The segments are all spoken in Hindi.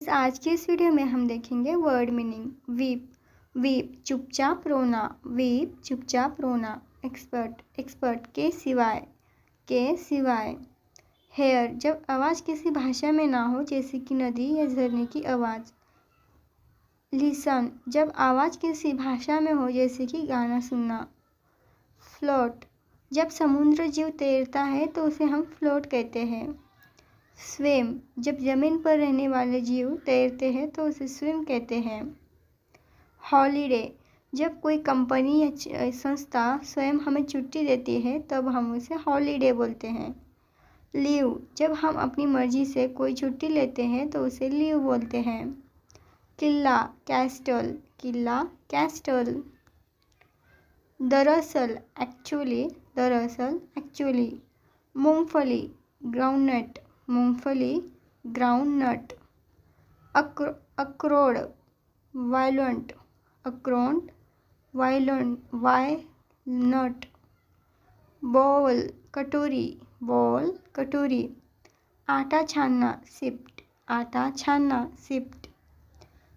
आज की इस वीडियो में हम देखेंगे वर्ड मीनिंग। वीप, वीप चुपचाप रोना, वीप चुपचाप रोना। एक्सपर्ट, एक्सपर्ट के सिवाय, के सिवाय। हेयर, जब आवाज़ किसी भाषा में ना हो, जैसे कि नदी या झरने की आवाज़। लिसन, जब आवाज़ किसी भाषा में हो, जैसे कि गाना सुनना। फ्लोट, जब समुद्र जीव तैरता है तो उसे हम फ्लोट कहते हैं। स्विम, जब ज़मीन पर रहने वाले जीव तैरते हैं तो उसे स्विम कहते हैं। हॉलीडे, जब कोई कंपनी या संस्था स्वयं हमें छुट्टी देती है तब हम उसे हॉलीडे बोलते हैं। लीव, जब हम अपनी मर्जी से कोई छुट्टी लेते हैं तो उसे लीव बोलते हैं। किला, कैस्टल, किला, कैस्टल। दरअसल, एक्चुअली, दरअसल, एक्चुअली। मूंगफली, ग्राउंडनट, मूंगफली, ग्राउंडनट। अखरोट, वायलेंट, अखरोट, वायलनट। बोल, कटोरी, बोल, कटोरी। आटा छानना, सिफ्ट, आटा छानना, सिफ्ट।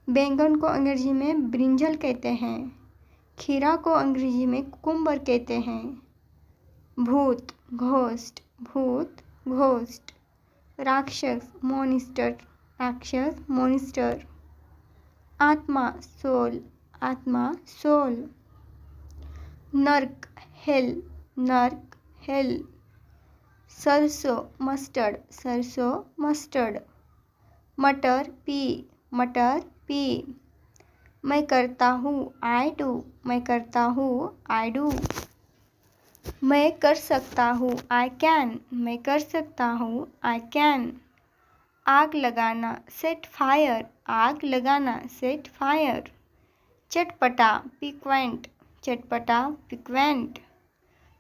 बैंगन को अंग्रेजी में ब्रिंजल कहते हैं। खीरा को अंग्रेजी में कुकुम्बर कहते हैं। भूत, घोस्ट, भूत, घोस्ट। राक्षस, मॉन्स्टर, राक्षस, मॉन्स्टर। आत्मा, सोल, आत्मा, सोल। नर्क, हेल, नर्क, हेल। सरसों, मस्टर्ड, सरसों, मस्टर्ड। मटर, पी, मटर, पी। मैं करता हूँ, आई डू, मैं करता हूँ, आई डू। मैं कर सकता हूँ, आई कैन, मैं कर सकता हूँ, आई कैन। आग लगाना, सेट फायर, आग लगाना, सेट फायर। चटपटा, पिक्वेंट, चटपटा, पिक्वेंट।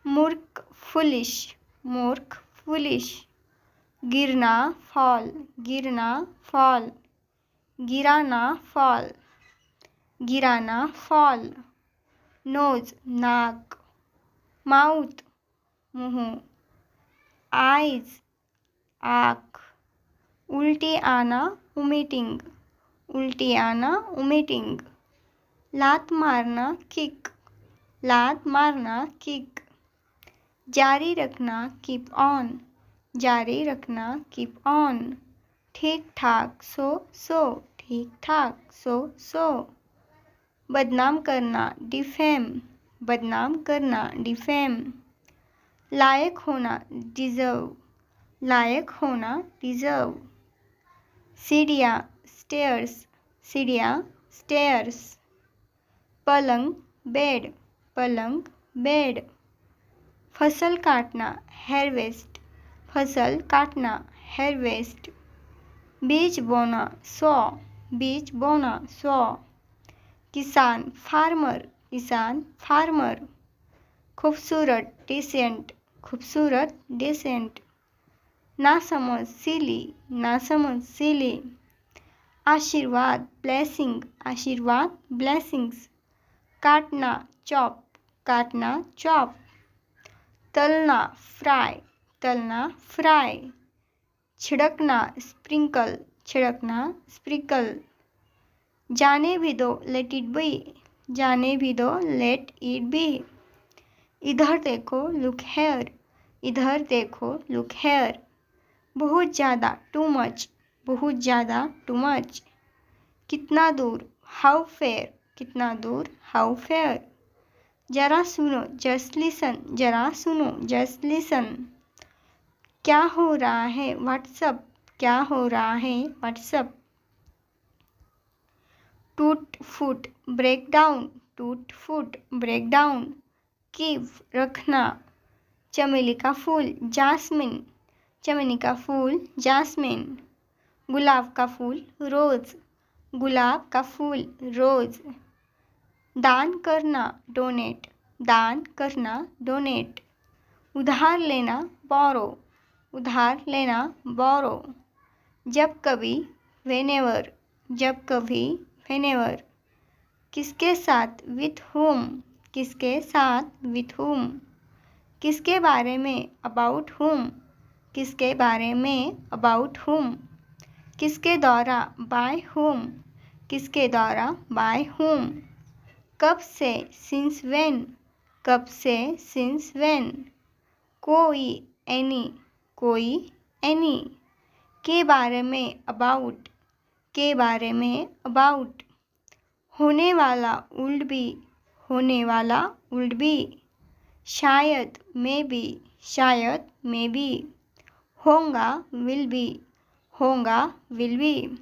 मूर्ख, फुलिश, मूर्ख, फुलिश। गिरना, फॉल, गिरना, फॉल। गिराना, फॉल, गिराना, फॉल। नोज, नाक। माउथ, मुँह। आइज, आँख। उल्टी आना, वोमिटिंग, उल्टी आना, वोमिटिंग। लात मारना, किक, लात मारना, किक। जारी रखना, कीप ऑन, जारी रखना, कीप ऑन। ठीक ठाक, सो, ठीक ठाक, सो। बदनाम करना, डिफेम, बदनाम करना, डिफेम। लायक होना, डिजर्व, लायक होना, डिजर्व। सीढ़ियाँ, स्टेयर्स, सीढ़ियाँ, स्टेयर्स। पलंग, बेड, पलंग, बेड। फसल काटना, हार्वेस्ट, फसल काटना, हार्वेस्ट। बीज बोना, सो, बीज बोना, सो। किसान, फार्मर, किसान, फार्मर। खूबसूरत, डिसेंट, खूबसूरत, डिसेंट। नासमझ, सिली, नासमझ, सिली। आशीर्वाद, ब्लेसिंग, आशीर्वाद, ब्लेसिंग्स। काटना, चॉप, काटना, चॉप। तलना, फ्राई, तलना, फ्राई। छिड़कना, स्प्रिंकल, छिड़कना, स्प्रिंकल। जाने भी दो, लेट इट बी, जाने भी दो, लेट इट बी। इधर देखो, लुक हेयर, इधर देखो, लुक हेयर। बहुत ज़्यादा, टू मच, बहुत ज़्यादा, टू मच। कितना दूर, हाउ फेयर, कितना दूर, हाउ फेयर। जरा सुनो, जस्ट लिसन, जरा सुनो, जस्ट लिसन। क्या हो रहा है, व्हाट्सअप, क्या हो रहा है, व्हाट्सअप। टूट फूट, ब्रेक डाउन, टूट फूट, ब्रेक डाउन। कीप, रखना। चमेली का फूल, जास्मिन, चमेली का फूल, जास्मिन। गुलाब का फूल, रोज़, गुलाब का फूल, रोज़। दान करना, डोनेट, दान करना, डोनेट। उधार लेना, बोरो, उधार लेना, बोरो। जब कभी, व्हेनेवर, जब कभी, व्हेनेवर। किसके साथ, विथ whom, किसके साथ, विथ whom। किसके बारे में, अबाउट whom, किसके बारे में, अबाउट whom। किसके द्वारा, बाय होम, किसके द्वारा, बाय होम। कब से, सिंस व्हेन, कब से, सिंस व्हेन। कोई, एनी, कोई, एनी। के बारे में, अबाउट, के बारे में, अबाउट। होने वाला, वुड बी, होने वाला, वुड बी। शायद, मे बी, शायद, मे बी। होगा, विल बी, होगा, विल बी।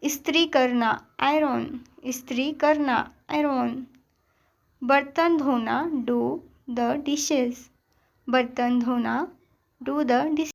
इस्त्री करना, आयरन, इस्त्री करना, आयरन। बर्तन धोना, डू द डिशेस, बर्तन धोना, डू द डिशेस।